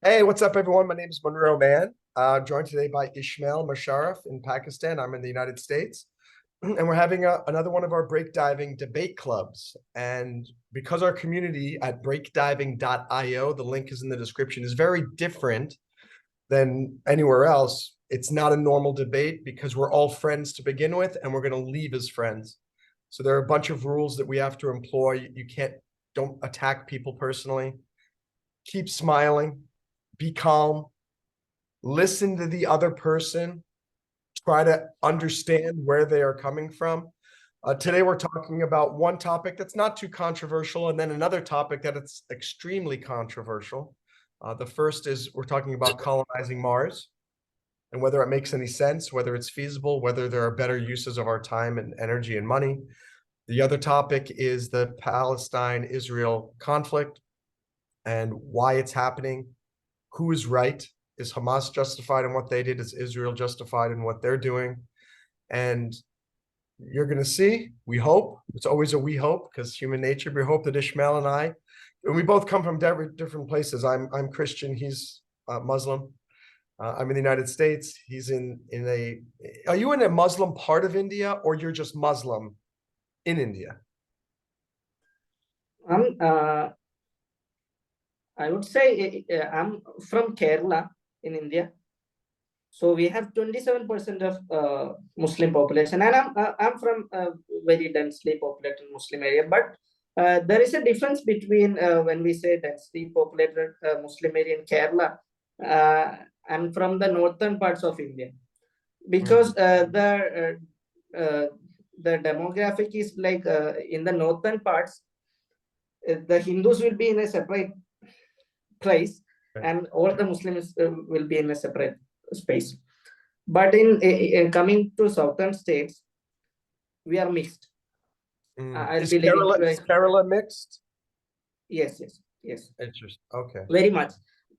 Hey, what's up, everyone? My name is Monroe Man. Joined today by Ishmael Musharraf in Pakistan. I'm in the United States. And we're having another one of our breakdiving debate clubs. And because our community at breakdiving.io, the link is in the description, is very different than anywhere else, it's not a normal debate because we're all friends to begin with, and we're going to leave as friends. So there are a bunch of rules that we have to employ. You can't, don't attack people personally. Keep smiling, be calm, listen to the other person, try to understand where they are coming from. Today, we're talking about one topic that's not too controversial, and then another topic that it's extremely controversial. The first is we're talking about colonizing Mars and whether it makes any sense, whether it's feasible, whether there are better uses of our time and energy and money. The other topic is the Palestine-Israel conflict and why it's happening, who is right. Is Hamas justified in what they did? Is Israel justified in what they're doing? And you're going to see, we hope, it's always a we hope because human nature, we hope that Ishmael and we both come from different places. I'm Christian, he's Muslim. I'm in the United States. He's are you in a Muslim part of India, or you're just Muslim in India? I'm, uh, I would say I'm from Kerala in India. So we have 27% of Muslim population, and I'm from a very densely populated Muslim area. But there is a difference between when we say densely populated Muslim area in Kerala and from the northern parts of India, because the demographic is like in the northern parts, the Hindus will be in a separate place, and all the Muslims will be in a separate space. But in coming to southern states, we are mixed. I'll Is be leaving to Is Kerala mixed? yes. Interesting. Okay. Very much.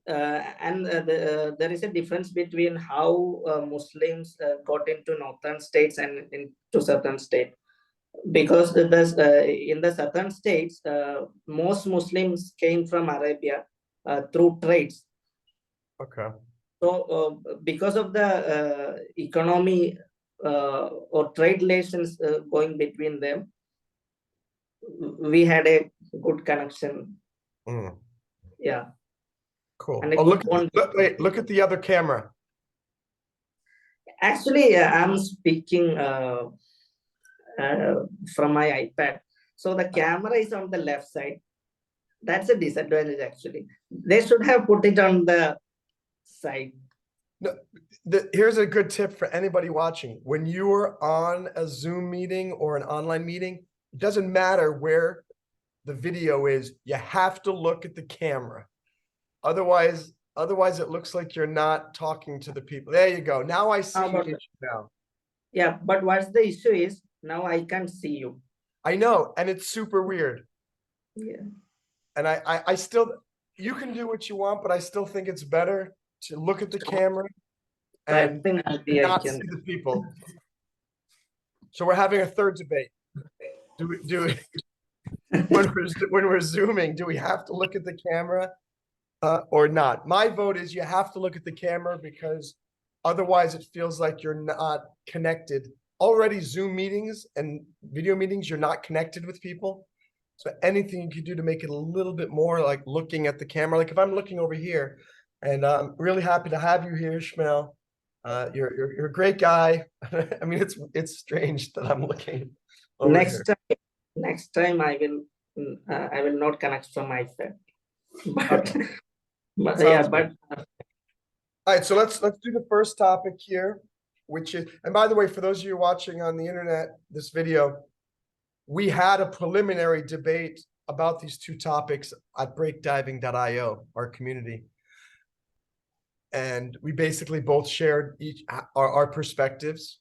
And there is a difference between how Muslims got into northern states and into southern state, because in the southern states, most Muslims came from Arabia through trades. Okay. So because of the economy or trade relations going between them, we had a good connection. Yeah. Cool. And Oh, look at the other camera. Actually, I'm speaking from my iPad. So the camera is on the left side. That's a disadvantage, actually. They should have put it on the side. No, here's a good tip for anybody watching. When you are on a Zoom meeting or an online meeting, it doesn't matter where the video is. You have to look at the camera. Otherwise, it looks like you're not talking to the people. There you go. Now I see you now. Yeah, but what's the issue is now I can't see you. I know, and it's super weird. Yeah. And I still, you can do what you want, but I still think it's better to look at the camera and not see the people. So we're having a third debate. When we're zooming, do we have to look at the camera or not? My vote is you have to look at the camera because otherwise it feels like you're not connected. Already Zoom meetings and video meetings, you're not connected with people. So anything you could do to make it a little bit more like looking at the camera. Like if I'm looking over here, and I'm really happy to have you here, Ishmael. You're a great guy. I mean, it's strange that I'm looking over here. Next time I will not connect from my phone. But, okay. but all right, so let's do the first topic here, which is, and by the way, for those of you watching on the internet, this video, we had a preliminary debate about these two topics at breakdiving.io, our community. And we basically both shared our perspectives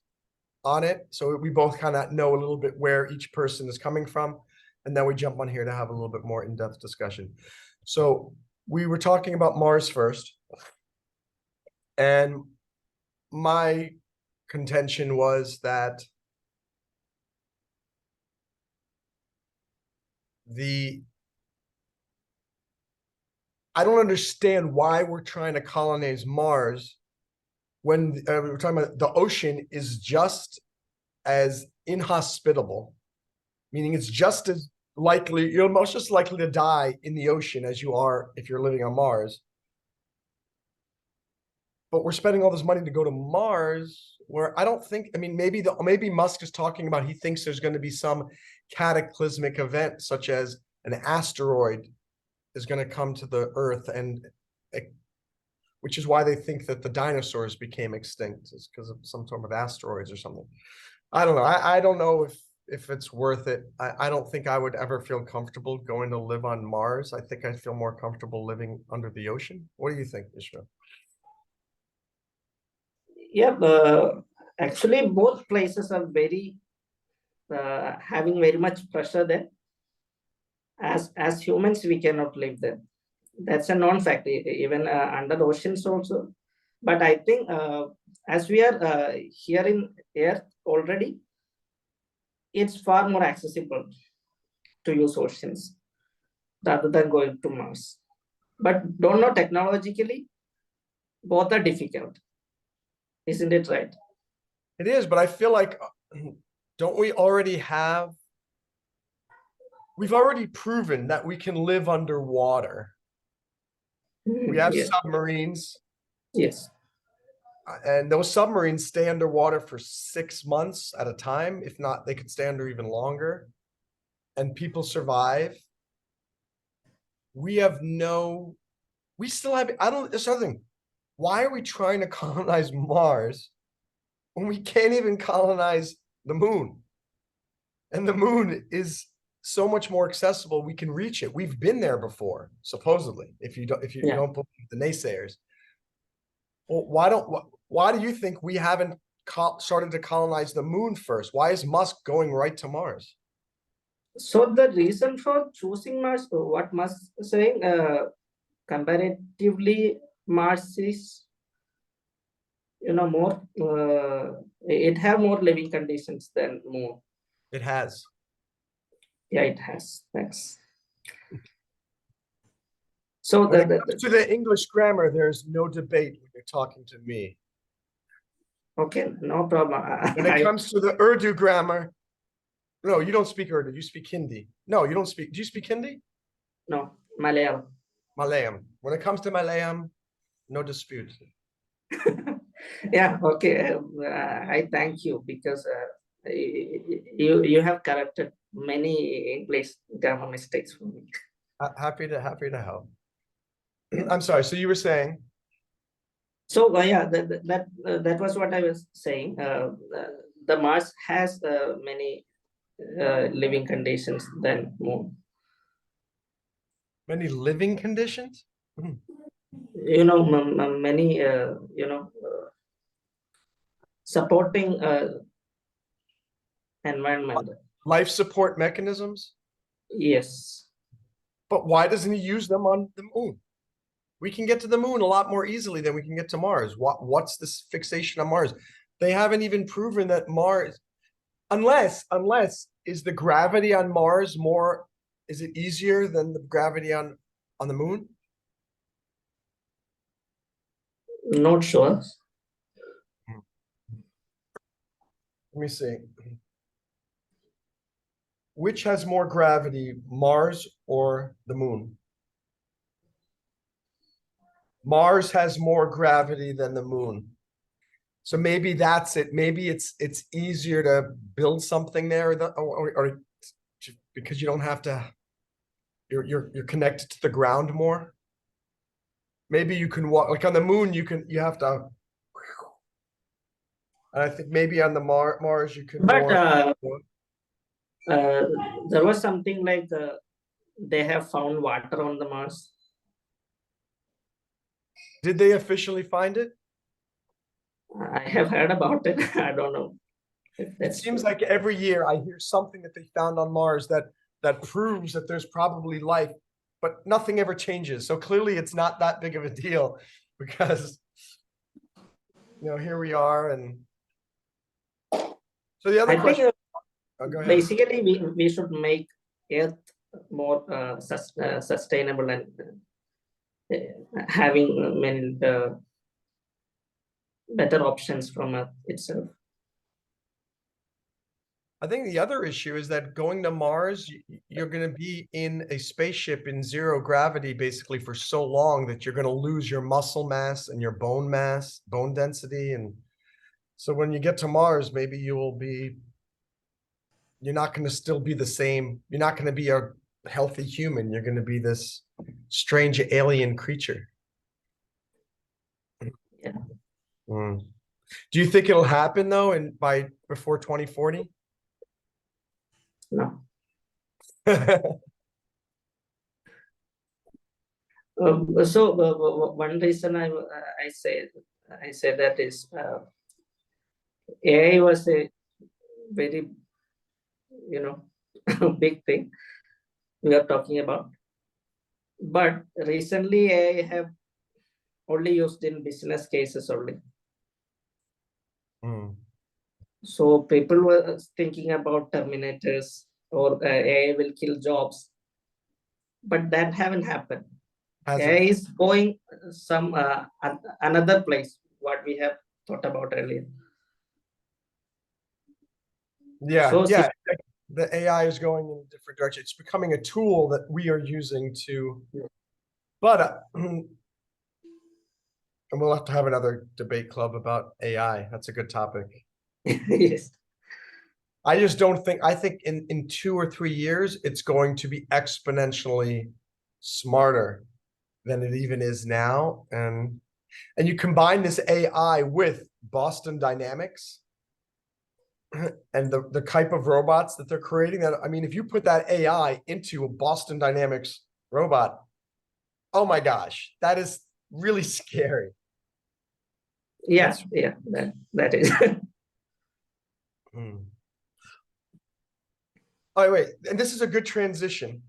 on it. So we both kind of know a little bit where each person is coming from. And then we jump on here to have a little bit more in-depth discussion. So we were talking about Mars first. And my contention was that the I don't understand why we're trying to colonize Mars when we're talking about the ocean is just as inhospitable, meaning it's just as likely, you're most just likely to die in the ocean as you are if you're living on Mars. But we're spending all this money to go to Mars, where I don't think, I mean, maybe Musk is talking about he thinks there's going to be some cataclysmic event, such as an asteroid is going to come to the Earth, and which is why they think that the dinosaurs became extinct, is because of some sort of asteroids or something. I don't know. I don't know if it's worth it. I don't think I would ever feel comfortable going to live on Mars. I think I'd feel more comfortable living under the ocean. What do you think, Israel? Yeah, actually, both places are very having very much pressure there. As humans, we cannot live there. That's a non-fact, even under the oceans also. But I think as we are here in Earth already, it's far more accessible to use oceans rather than going to Mars. But don't know technologically, both are difficult. Isn't it right? It is, but I feel like, don't we already have, we've already proven that we can live underwater. We have Yes. submarines, Yes. and those submarines stay underwater for 6 months at a time. If not, they could stay under even longer, and people survive. We still have, this other thing. Why are we trying to colonize Mars when we can't even colonize the moon? And the moon is so much more accessible. We can reach it. We've been there before, supposedly, if you don't believe the naysayers. Well, why do you think we haven't started to colonize the moon first? Why is Musk going right to Mars? So the reason for choosing Mars, what Musk is saying, comparatively, Mars is, more, it have more living conditions than Moon. It has. Yeah, it has. Thanks. So when it comes to the English grammar, there's no debate when you're talking to me. Okay, no problem. When it comes to the Urdu grammar, no, you don't speak Urdu. You speak Hindi. No, you don't speak. Do you speak Hindi? No, Malayalam. Malayalam. When it comes to Malayalam, no dispute. Yeah. Okay. I thank you because you have corrected many English grammar mistakes for me. Happy to help. I'm sorry. So you were saying? So yeah, that was what I was saying. The Mars has many living conditions than Moon. Many living conditions? Many supporting environment. Life support mechanisms? Yes. But why doesn't he use them on the moon? We can get to the moon a lot more easily than we can get to Mars. What's this fixation on Mars? They haven't even proven that Mars, unless is the gravity on Mars more, is it easier than the gravity on the moon? Not sure. Let me see. Which has more gravity, Mars or the moon? Mars has more gravity than the moon. So maybe that's it. Maybe it's easier to build something there, or because you don't have to. You're connected to the ground more. Maybe you can walk, like on the moon. You have to. And I think maybe on the Mars you can. But there was something like they have found water on the Mars. Did they officially find it? I have heard about it. I don't know. It seems like every year I hear something that they found on Mars that proves that there's probably life, but nothing ever changes. So clearly it's not that big of a deal because, here we are. And so the other question. Go ahead. Basically, we should make Earth more sustainable and having many better options from itself. I think the other issue is that going to Mars, you're going to be in a spaceship in zero gravity basically for so long that you're going to lose your muscle mass and your bone density. And so when you get to Mars, maybe you're not going to still be the same. You're not going to be a healthy human. You're going to be this strange alien creature. Yeah. Mm. Do you think it'll happen though, before 2040? No. One reason I say that is AI was a very big thing we are talking about, but recently AI have only used in business cases only. Mm. So people were thinking about terminators or AI will kill jobs, but that haven't happened. AI is going some another place, what we have thought about earlier. Yeah, So yeah. The AI is going in a different direction. It's becoming a tool that we are using to, but and we'll have to have another debate club about AI. That's a good topic. yes. I just don't think, I think in 2 or 3 years, it's going to be exponentially smarter than it even is now. And you combine this AI with Boston Dynamics and the type of robots that they're creating, that, I mean, if you put that AI into a Boston Dynamics robot, oh my gosh, that is really scary. Yeah, yeah, that is. Hmm. Oh, wait, and this is a good transition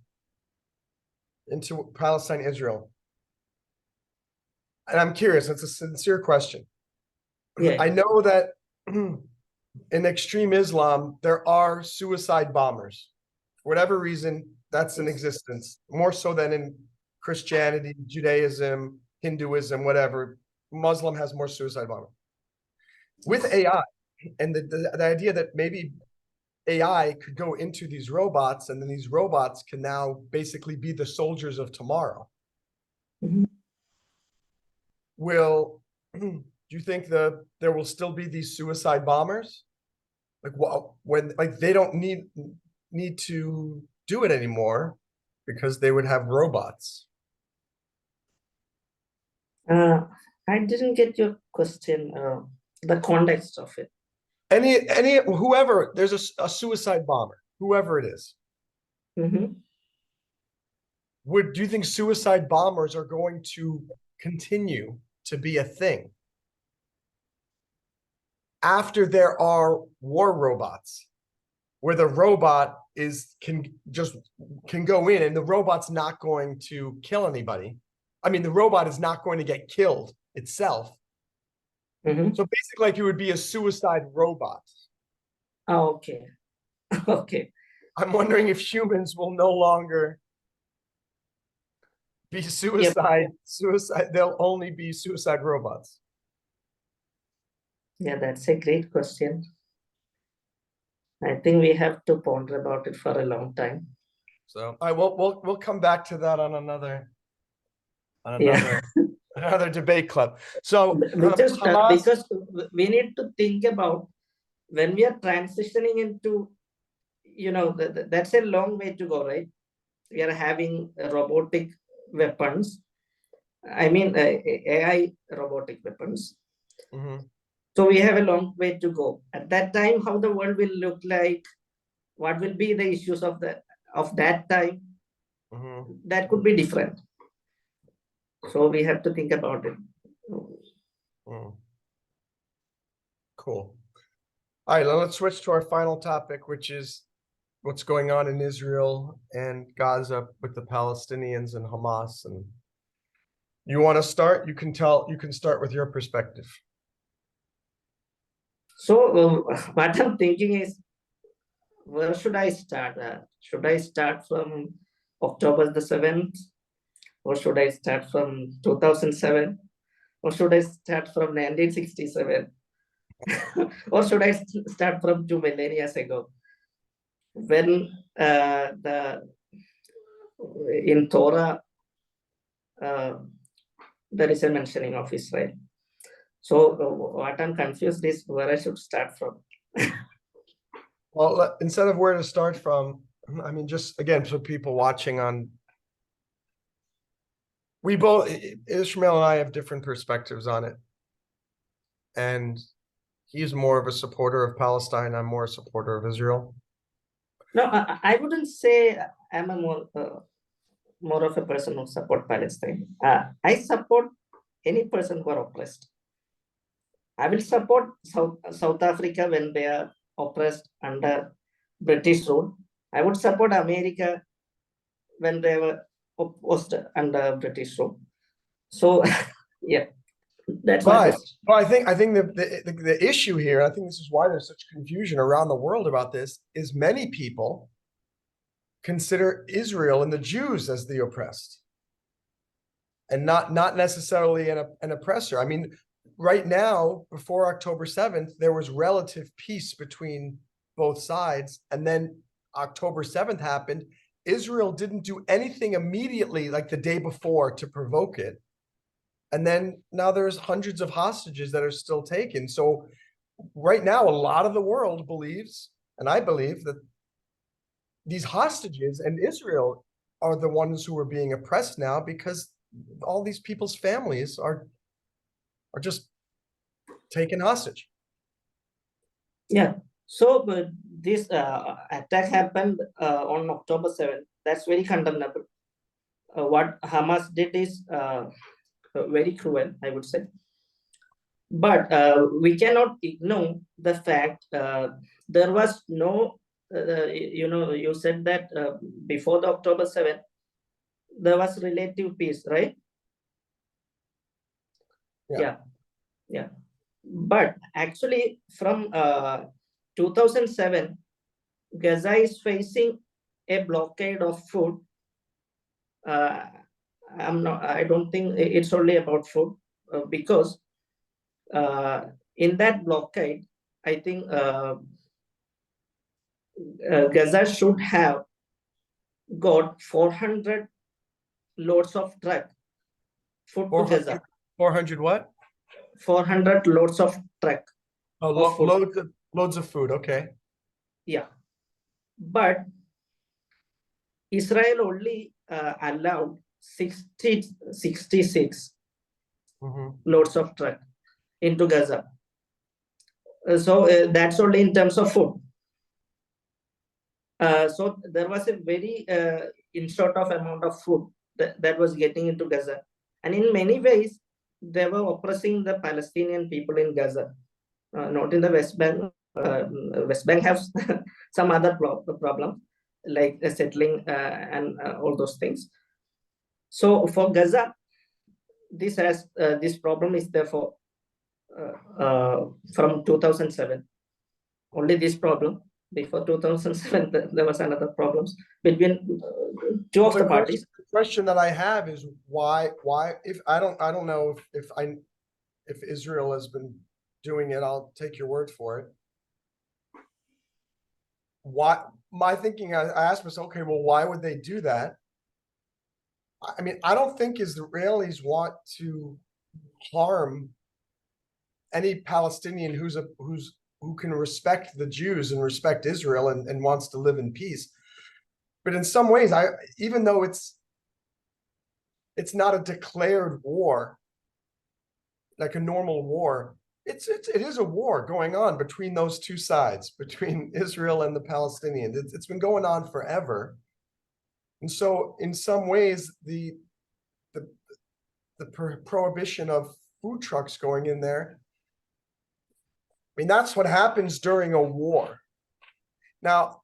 into Palestine, Israel. And I'm curious, it's a sincere question. Yeah. I know that in extreme Islam, there are suicide bombers. For whatever reason, that's in existence, more so than in Christianity, Judaism, Hinduism, whatever. Muslim has more suicide bombers. With AI, and the idea that maybe AI could go into these robots, and then these robots can now basically be the soldiers of tomorrow. Mhm. Do you think there will still be these suicide bombers? Like, well, when like they don't need to do it anymore because they would have robots. I didn't get your question, the context of it. Whoever, there's a suicide bomber, whoever it is. Mhm. Do you think suicide bombers are going to continue to be a thing after there are war robots, where the robot can go in and the robot's not going to kill anybody? I mean, the robot is not going to get killed itself. Mhm. So basically, like, it would be a suicide robot. Okay. Okay. I'm wondering if humans will no longer be Yep. suicide. They'll only be suicide robots. Yeah, that's a great question. I think we have to ponder about it for a long time. So we'll come back to that on another Yeah. another debate club. So Because we need to think about when we are transitioning into, that's a long way to go, right? We are having robotic weapons. I mean, AI robotic weapons. Mhm. So we have a long way to go. At that time, how the world will look like, what will be the issues of that time, Mhm. that could be different. So we have to think about it. Mhm. Cool. All right, let's switch to our final topic, which is what's going on in Israel and Gaza with the Palestinians and Hamas. And you want to start? You can start with your perspective. So what I'm thinking is, where should I start? Should I start from October the 7th? or should I start from 2007, or should I start from 1967, or should I start from 2 millennia ago, when the in Torah there is a mentioning of Israel. So what I'm confused is where I should start from. Well, instead of where to start from, I mean, just again, for people watching on, we both, Ishmael and I have different perspectives on it. And he's more of a supporter of Palestine. I'm more a supporter of Israel. No, I wouldn't say I'm a more of a person who support Palestine. I support any person who are oppressed. I will support South Africa when they are oppressed under British rule. I would support America when they were opposed under British rule. So, yeah, that's my But position. well, I think the issue here, I think this is why there's such confusion around the world about this, is many people consider Israel and the Jews as the oppressed, and not necessarily an oppressor. I mean, right now, before October 7th, there was relative peace between both sides, and then October 7th happened. Israel didn't do anything immediately, like the day before, to provoke it. And then now there's hundreds of hostages that are still taken. So right now, a lot of the world believes, and I believe, that these hostages and Israel are the ones who are being oppressed now, because all these people's families are just taken hostage. Yeah. So this attack happened on October 7th. That's very condemnable. What Hamas did is very cruel, I would say. But we cannot ignore the fact there was no, you said that before the October 7th, there was relative peace, right? Yeah. Yeah. But actually from 2007, Gaza is facing a blockade of food. I don't think it's only about food, because in that blockade, I think Gaza should have got 400 loads of truck food to 400, Gaza. 400 what? 400 loads of truck. Oh, of food. loads of food. Okay. Yeah. But Israel only allowed 66 loads of truck into Gaza. So that's only in terms of food. So there was a very in short of amount of food that was getting into Gaza. And in many ways, they were oppressing the Palestinian people in Gaza, not in the West Bank. West Bank has some other problems, like settling and all those things. So for Gaza, this problem is there for from 2007. Only this problem. Before 2007, there was another problems between two of the parties. The question that I have is why if I don't know if Israel has been doing it, I'll take your word for it. Why my thinking, I asked myself, okay, well, why would they do that? I mean, I don't think Israelis want to harm any Palestinian who can respect the Jews and respect Israel and wants to live in peace. But in some ways, even though it's not a declared war, like a normal war, it is a war going on between those two sides, between Israel and the Palestinians. It's been going on forever. And so in some ways, the prohibition of food trucks going in there, I mean, that's what happens during a war. Now,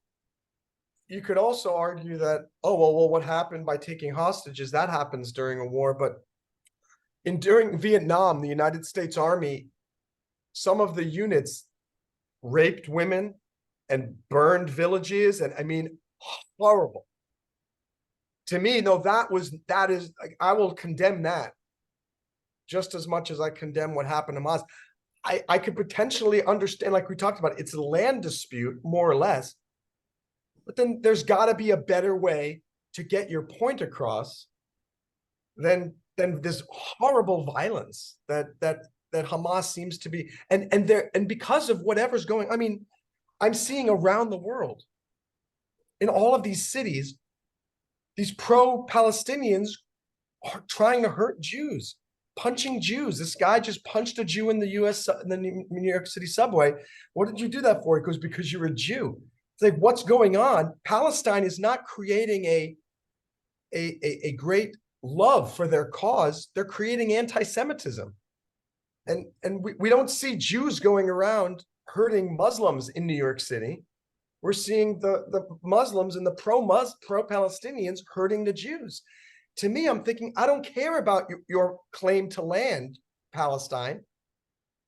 you could also argue that, oh, well, what happened by taking hostages, that happens during a war. But during Vietnam, the United States Army, some of the units raped women and burned villages. And I mean, horrible. To me, no, that is like, I will condemn that just as much as I condemn what happened to Hamas. I could potentially understand, like we talked about, it's a land dispute, more or less. But then there's got to be a better way to get your point across than this horrible violence that Hamas seems to be, and because of whatever's going. I mean, I'm seeing around the world, in all of these cities, these pro-Palestinians are trying to hurt Jews, punching Jews. This guy just punched a Jew in the in the New York City subway. What did you do that for? He goes, because you're a Jew. It's like, what's going on? Palestine is not creating a great love for their cause. They're creating anti-Semitism. And we don't see Jews going around hurting Muslims in New York City. We're seeing the Muslims and the pro-Palestinians hurting the Jews. To me, I'm thinking, I don't care about your claim to land, Palestine.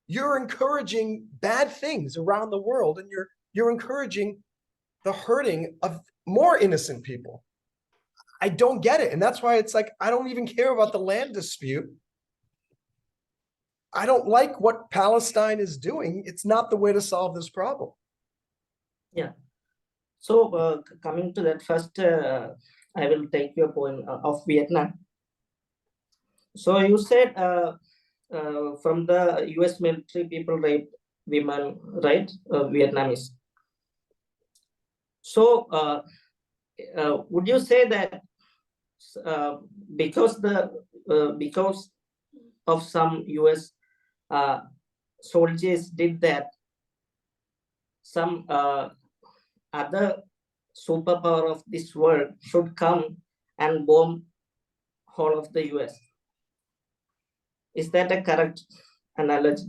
You're encouraging bad things around the world, and you're encouraging the hurting of more innocent people. I don't get it. And that's why it's like, I don't even care about the land dispute. I don't like what Palestine is doing. It's not the way to solve this problem. Yeah. So coming to that first, I will take your point of Vietnam. So you said from the US military, people rape women, right? Vietnamese. So would you say that because of some US soldiers did that, some other superpower of this world should come and bomb whole of the US? Is that a correct analogy?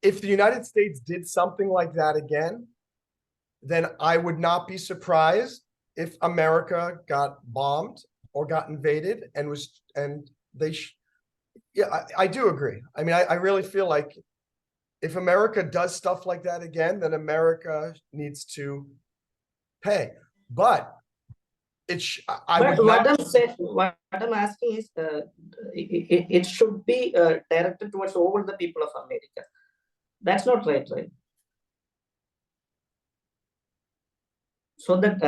If the United States did something like that again, then I would not be surprised if America got bombed or got invaded yeah, I do agree. I mean, I really feel like if America does stuff like that again, then America needs to pay. But what I'm asking is, it should be directed towards all the people of America. That's not right? So that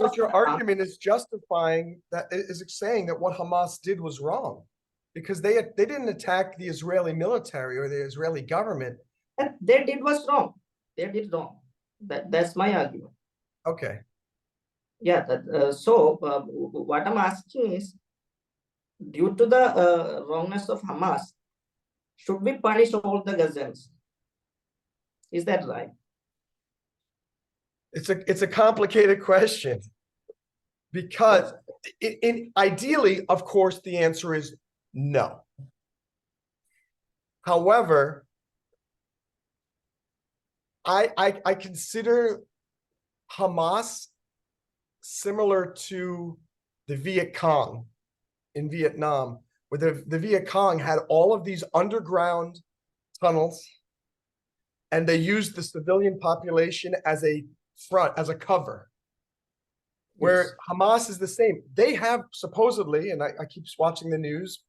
but your argument is justifying that, is saying that what Hamas did was wrong, because they didn't attack the Israeli military or the Israeli government. They did was wrong. They did wrong. That's my argument. Okay. Yeah. So what I'm asking is, due to the wrongness of Hamas, should we punish all the Gazans? Is that right? It's a complicated question, because ideally, of course, the answer is no. However, I consider Hamas similar to the Viet Cong in Vietnam, where the Viet Cong had all of these underground tunnels, and they used the civilian population as a front, as a cover. Where yes, Hamas is the same. They have supposedly, and I keep watching the news,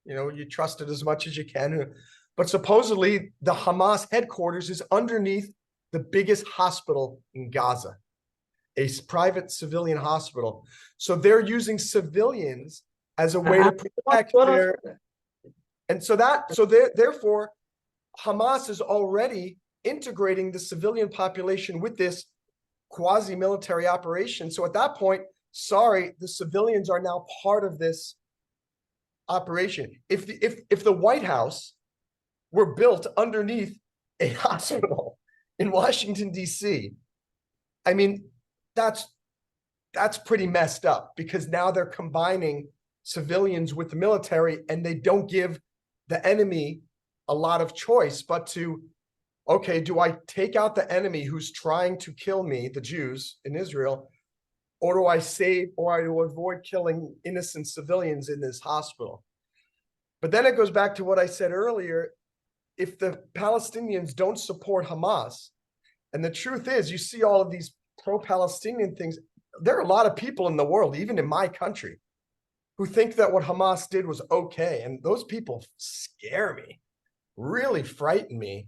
you trust it as much as you can, but supposedly the Hamas headquarters is underneath the biggest hospital in Gaza, a private civilian hospital. So they're using civilians as a way to protect their, and therefore Hamas is already integrating the civilian population with this quasi-military operation. So at that point, sorry, the civilians are now part of this operation. If the White House were built underneath a hospital in Washington, D.C., I mean, that's pretty messed up, because now they're combining civilians with the military, and they don't give the enemy a lot of choice but to, okay, do I take out the enemy who's trying to kill me, the Jews in Israel, or do I avoid killing innocent civilians in this hospital? But then it goes back to what I said earlier. If the Palestinians don't support Hamas, and the truth is, you see all of these pro-Palestinian things, there are a lot of people in the world, even in my country, who think that what Hamas did was okay. And those people scare me, really frighten me.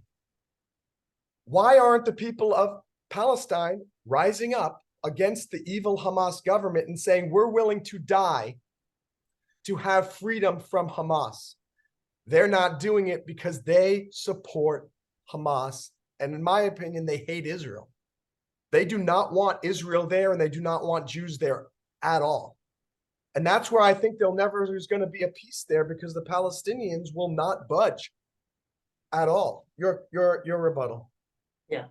Why aren't the people of Palestine rising up against the evil Hamas government and saying, we're willing to die to have freedom from Hamas? They're not doing it because they support Hamas. And in my opinion, they hate Israel. They do not want Israel there, and they do not want Jews there at all. And that's where I think there's going to be a peace there, because the Palestinians will not budge at all. Your rebuttal. Yeah.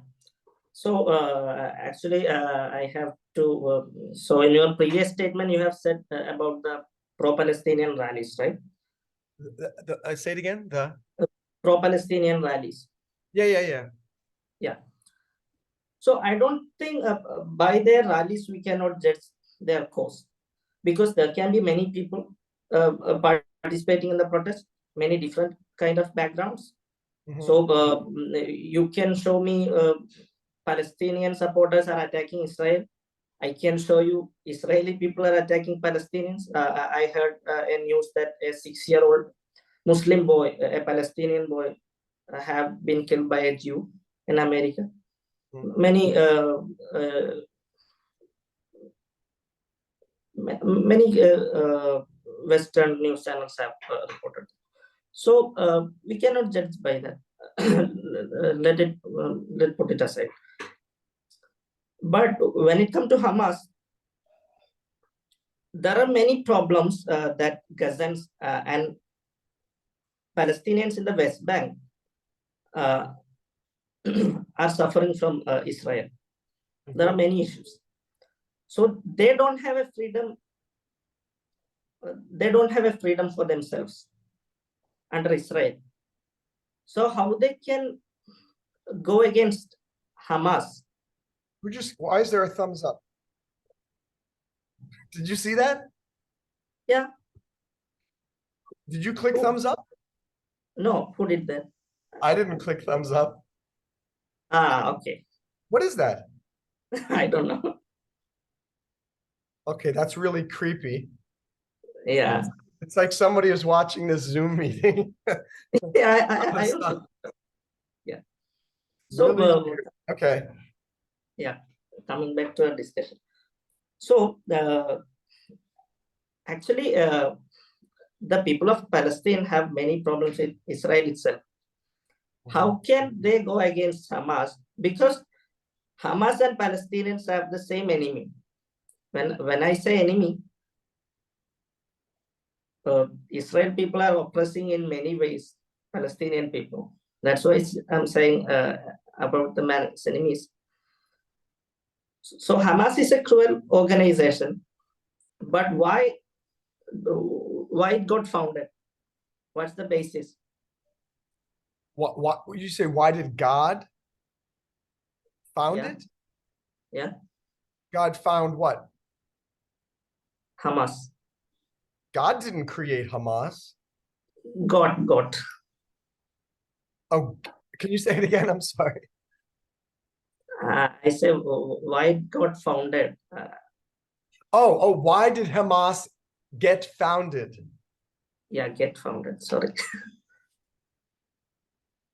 So actually, I have to. So in your previous statement, you have said about the pro-Palestinian rallies, right? I say it again. The pro-Palestinian rallies. Yeah. So I don't think by their rallies we cannot judge their cause, because there can be many people participating in the protest, many different kind of backgrounds. So you can show me Palestinian supporters are attacking Israel. I can show you Israeli people are attacking Palestinians. I heard a news that a 6-year-old Muslim boy, a Palestinian boy, have been killed by a Jew in America. Many Western news channels have reported. So we cannot judge by that. Let's put it aside. But when it comes to Hamas, there are many problems that Gazans and Palestinians in the West Bank are suffering from Israel. There are many issues. So they don't have a freedom. They don't have a freedom for themselves under Israel. So how they can go against Hamas? Why is there a thumbs up? Did you see that? Yeah. Did you click thumbs up? No, who did that? I didn't click thumbs up. Okay. What is that? I don't know. Okay, that's really creepy. Yeah. It's like somebody is watching this Zoom meeting. Yeah, I also. Yeah. So, really okay. Yeah, coming back to our discussion. So, actually, the people of Palestine have many problems with Israel itself. How can they go against Hamas? Because Hamas and Palestinians have the same enemy. When I say enemy, Israel people are oppressing in many ways Palestinian people. That's why I'm saying about the man's enemies. So Hamas is a cruel organization, but why it got founded? What's the basis? What would you say? Why did God found it? Yeah. God found what? Hamas. God didn't create Hamas. God. Oh, can you say it again? I'm sorry. I say why it got founded. Why did Hamas get founded? Yeah, get founded. Sorry.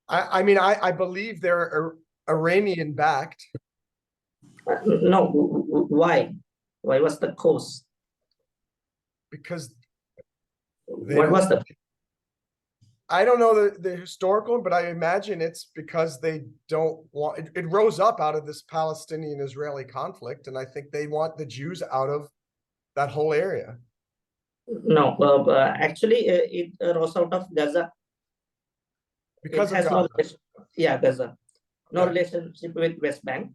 I mean, I believe they're Iranian backed. No, why? Why was the cause? Because what was the? I don't know the historical, but I imagine it's because they don't want it rose up out of this Palestinian-Israeli conflict, and I think they want the Jews out of that whole area. No, actually, it rose out of Gaza. Because it of Gaza. Gaza. No relationship with West Bank.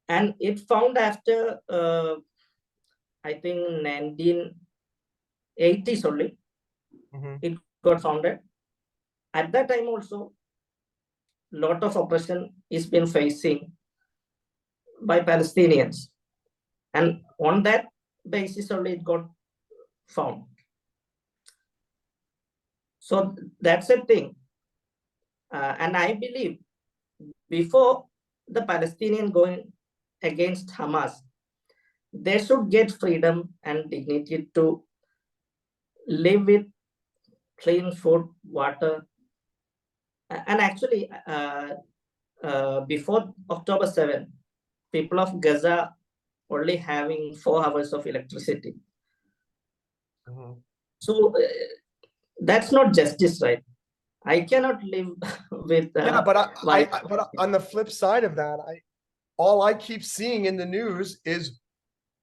And it found after, I think, 1980s only, it got founded. At that time also, lot of oppression is been facing by Palestinians. And on that basis only it got found. So that's a thing. And I believe before the Palestinian going against Hamas, they should get freedom and dignity to live with clean food, water. And actually, before October 7, people of Gaza only having 4 hours of electricity. Mhm. So that's not justice, right? I cannot live with Yeah, one. but on the flip side of that, all I keep seeing in the news is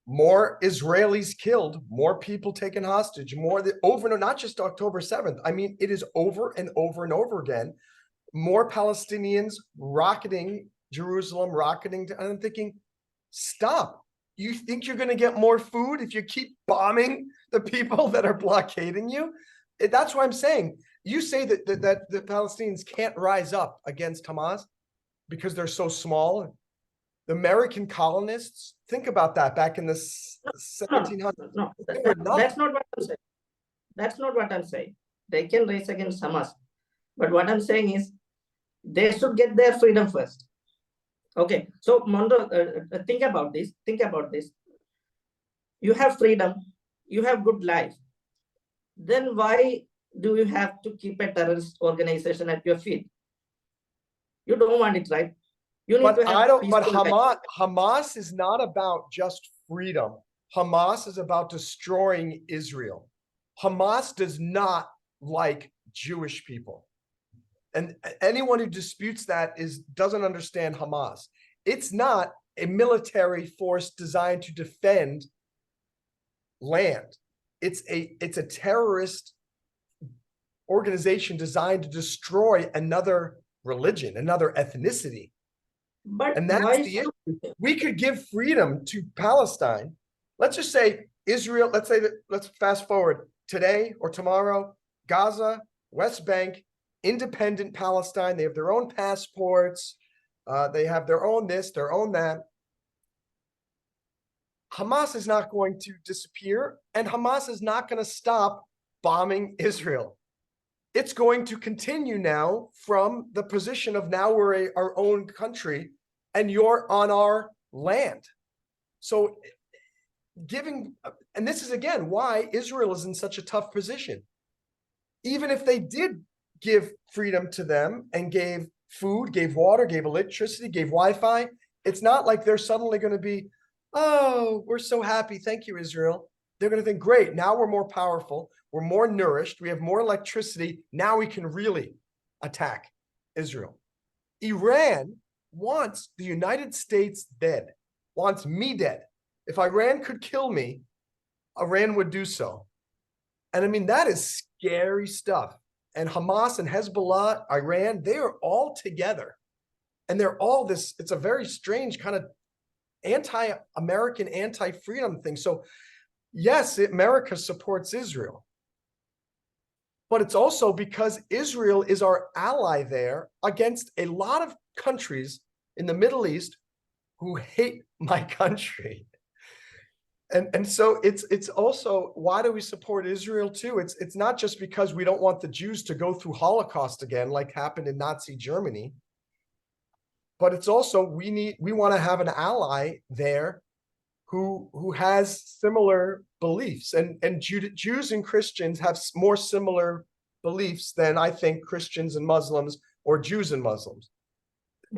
more Israelis killed, more people taken hostage, over and not just October 7th. I mean, it is over and over and over again. More Palestinians rocketing Jerusalem, rocketing. And I'm thinking, stop. You think you're going to get more food if you keep bombing the people that are blockading you? That's what I'm saying. You say that the Palestinians can't rise up against Hamas because they're so small. The American colonists, think about that back in the 1700s. No, They were that's nothing. not what I'm saying. That's not what I'm saying. They can raise against Hamas. But what I'm saying is they should get their freedom first. Okay, so Mondo, think about this. Think about this. You have freedom, you have good life. Then why do you have to keep a terrorist organization at your feet? You don't want it, right? You need But to have but peaceful life. Hamas is not about just freedom. Hamas is about destroying Israel. Hamas does not like Jewish people. And anyone who disputes that doesn't understand Hamas. It's not a military force designed to defend land. It's a terrorist organization designed to destroy another religion, another ethnicity. But And that's why the should issue. We could give freedom to Palestine. Let's just say Israel, let's fast forward today or tomorrow, Gaza, West Bank, independent Palestine. They have their own passports. They have their own this, their own that. Hamas is not going to disappear, and Hamas is not going to stop bombing Israel. It's going to continue now from the position of now we're our own country and you're on our land. So and this is again why Israel is in such a tough position. Even if they did give freedom to them and gave food, gave water, gave electricity, gave Wi-Fi, it's not like they're suddenly going to be, oh, we're so happy. Thank you, Israel. They're going to think, great, now we're more powerful. We're more nourished. We have more electricity. Now we can really attack Israel. Iran wants the United States dead, wants me dead. If Iran could kill me, Iran would do so. And I mean, that is scary stuff. And Hamas and Hezbollah, Iran, they are all together. And they're all this, it's a very strange kind of anti-American, anti-freedom thing. So yes, America supports Israel. But it's also because Israel is our ally there against a lot of countries in the Middle East who hate my country. And so it's also, why do we support Israel too? It's not just because we don't want the Jews to go through Holocaust again, like happened in Nazi Germany, but it's also we want to have an ally there who has similar beliefs, and Jews and Christians have more similar beliefs than I think Christians and Muslims or Jews and Muslims.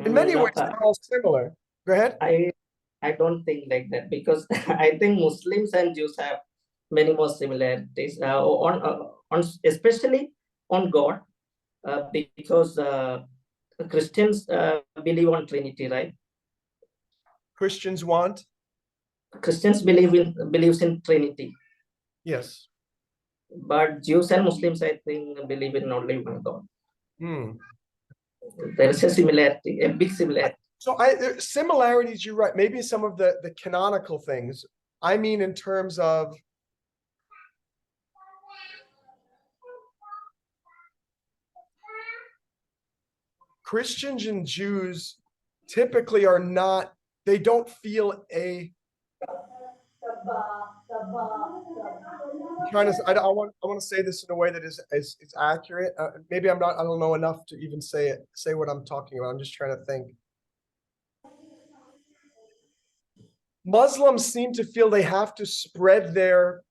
In many ways, they're all similar. Go ahead. I don't think like that, because I think Muslims and Jews have many more similarities on especially on God, because Christians believe on Trinity, right? Christians want? Christians believes in Trinity. Yes. But Jews and Muslims, I think, believe in only one God. There is a similarity, a big similarity. So there's similarities, you're right. Maybe some of the canonical things. I mean, in terms of Christians and Jews typically are not, they don't feel a trying to, I want to say this in a way that is accurate. Maybe I don't know enough to even say what I'm talking about. I'm just trying to think. Muslims seem to feel they have to spread their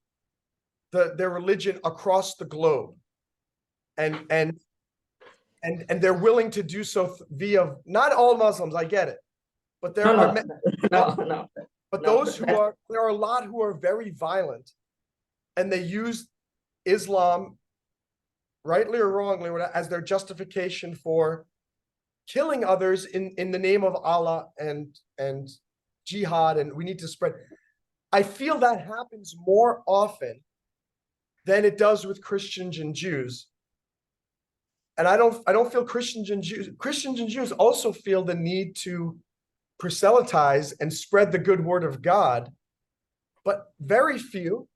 religion across the globe, and they're willing to do so via, not all Muslims, I get it, but there No, are no, no, no, but no. those who are, there are a lot who are very violent, and they use Islam, rightly or wrongly, as their justification for killing others in the name of Allah and jihad, and we need to spread. I feel that happens more often than it does with Christians and Jews. And I don't feel Christians and Jews also feel the need to proselytize and spread the good word of God. But very few,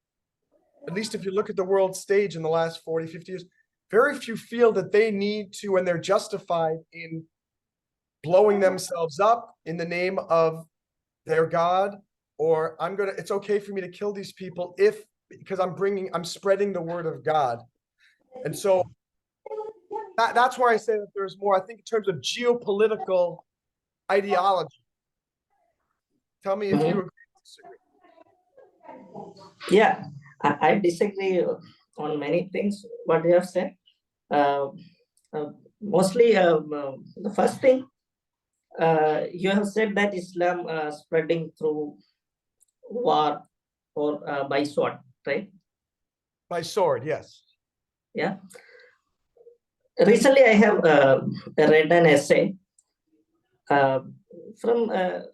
at least if you look at the world stage in the last 40, 50 years, very few feel that they need to, and they're justified in blowing themselves up in the name of their God, or it's okay for me to kill these people because I'm spreading the word of God. And so that's where I say that there's more, I think, in terms of geopolitical ideology. Tell me if you agree or disagree. Yeah, I disagree on many things what you have said. Mostly, the first thing, you have said that Islam spreading through war or by sword, right? By sword, yes. Yeah. Recently, I have read an essay from an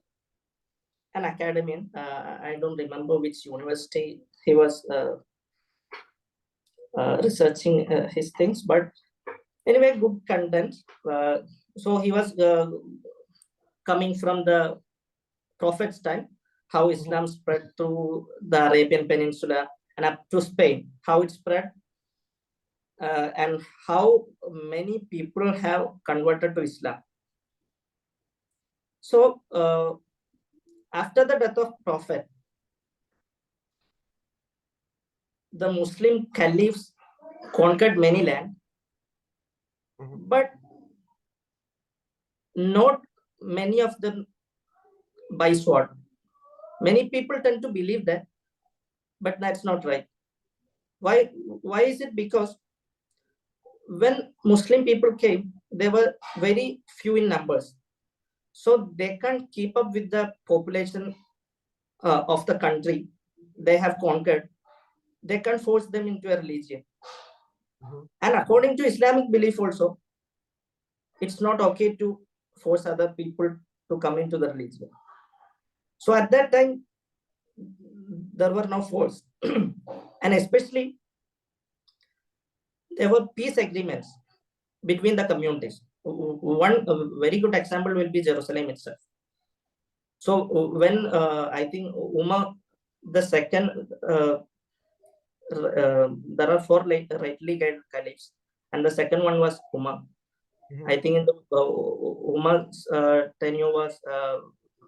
academic. I don't remember which university he was researching his things, but anyway, good content. So he was coming from the Prophet's time, how Islam spread to the Arabian Peninsula and up to Spain, how it spread, and how many people have converted to Islam. So after the death of Prophet, the Muslim caliphs conquered many land, but not many of them by sword. Many people tend to believe that, but that's not right. Why is it? Because when Muslim people came, they were very few in numbers. So they can't keep up with the population of the country they have conquered. They can't force them into a religion. And according to Islamic belief also, it's not okay to force other people to come into the religion. So at that time, there were no force. And especially, there were peace agreements between the communities. One very good example will be Jerusalem itself. So when I think Umar the second, there are four rightly guided caliphs, and the second one was Umar. I think in the Umar's tenure was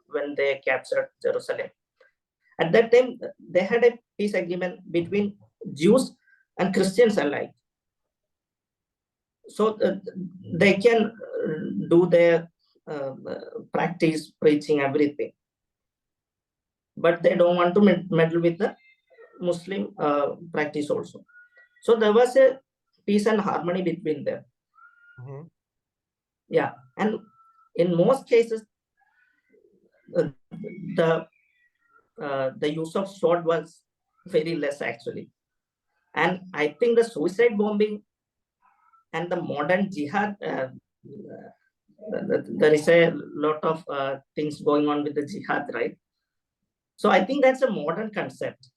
when they captured Jerusalem. At that time, they had a peace agreement between Jews and Christians alike. So they can do their practice, preaching, everything. But they don't want to meddle with the Muslim practice also. So there was a peace and harmony between them. Yeah, and in most cases, the use of sword was very less actually. And I think the suicide bombing and the modern jihad, there is a lot of things going on with the jihad, right? So I think that's a modern concept,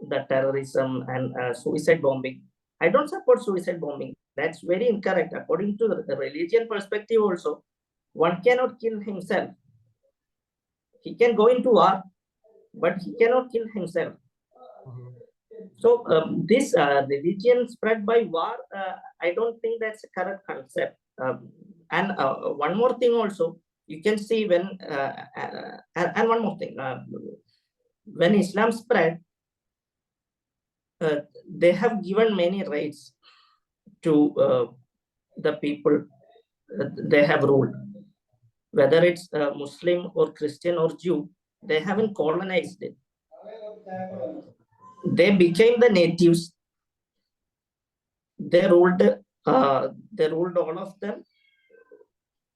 the terrorism and suicide bombing. I don't support suicide bombing. That's very incorrect. According to the religion perspective also, one cannot kill himself. He can go into war, but he cannot kill himself. So this religion spread by war, I don't think that's a correct concept. And one more thing also, you can see when, and one more thing, when Islam spread, they have given many rights to the people they have ruled, whether it's Muslim or Christian or Jew. They haven't colonized it. They became the natives. They ruled. They ruled all of them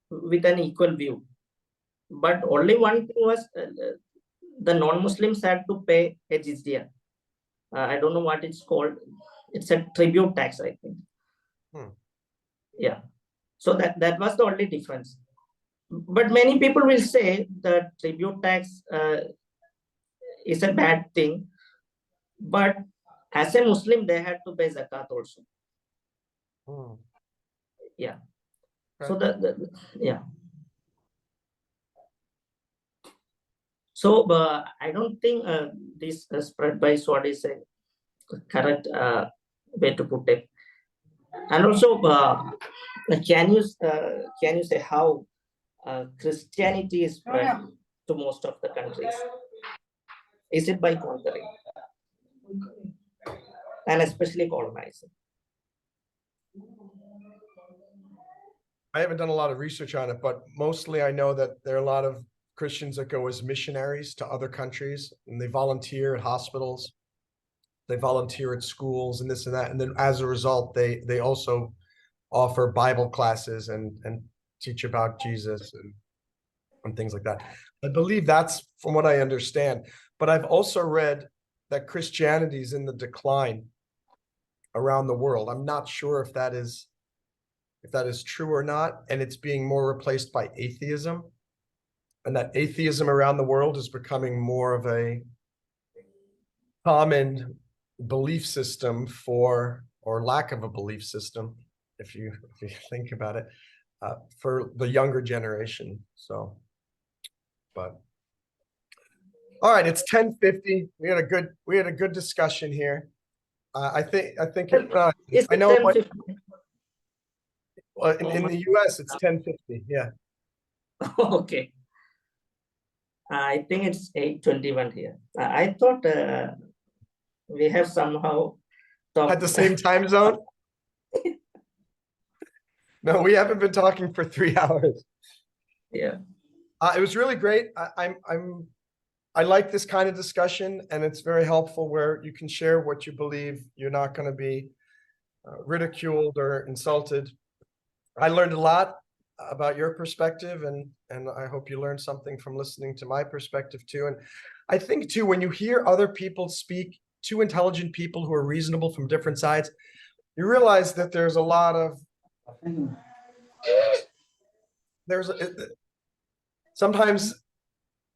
with an equal view. But only one thing was the non-Muslims had to pay a jizya. I don't know what it's called. It's a tribute tax, I think. Yeah. So that was the only difference. But many people will say that tribute tax is a bad thing. But as a Muslim, they had to pay zakat also. Yeah. Okay. So yeah. So I don't think this spread by sword is a correct way to put it. And also, can you say how Christianity is spread to most of the countries? Is it by conquering, and especially colonizing? I haven't done a lot of research on it, but mostly I know that there are a lot of Christians that go as missionaries to other countries, and they volunteer at hospitals, they volunteer at schools and this and that. And then as a result, they also offer Bible classes and teach about Jesus and things like that. I believe that's from what I understand. But I've also read that Christianity is in the decline around the world. I'm not sure if that is true or not, and it's being more replaced by atheism, and that atheism around the world is becoming more of a common belief system or lack of a belief system, if you think about it, for the younger generation. So, but all right, it's 10:50. We had a good discussion here. I think Is I it know what 10:50? in the US it's 10:50. Yeah. Okay. I think it's 8:21 here. I thought we have somehow At talked. the same time zone? No, we haven't been talking for 3 hours. Yeah. It was really great. I like this kind of discussion, and it's very helpful where you can share what you believe. You're not going to be ridiculed or insulted. I learned a lot about your perspective, and I hope you learned something from listening to my perspective too. And I think too, when you hear other people speak, two intelligent people who are reasonable from different sides, you realize that there's a lot of sometimes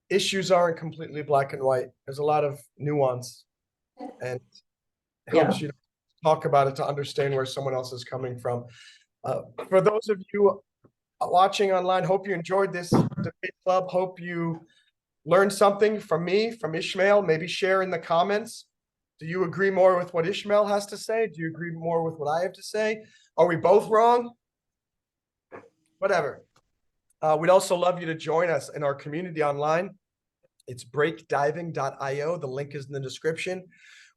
issues aren't completely black and white. There's a lot of nuance, and it helps you to talk about it to understand where someone else is coming from. For those of you watching online, hope you enjoyed this debate club. Hope you learned something from me, from Ishmael. Maybe share in the comments. Do you agree more with what Ishmael has to say? Do you agree more with what I have to say? Are we both wrong? Whatever. We'd also love you to join us in our community online. It's breakdiving.io. The link is in the description.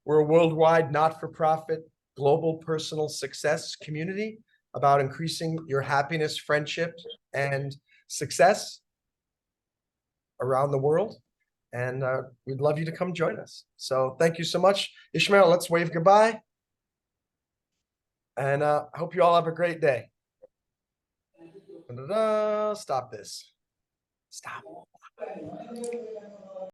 We're a worldwide, not-for-profit, global personal success community about increasing your happiness, friendship, and success around the world. And we'd love you to come join us. So thank you so much. Ishmael, let's wave goodbye. And I hope you all have a great day. Stop this. Stop.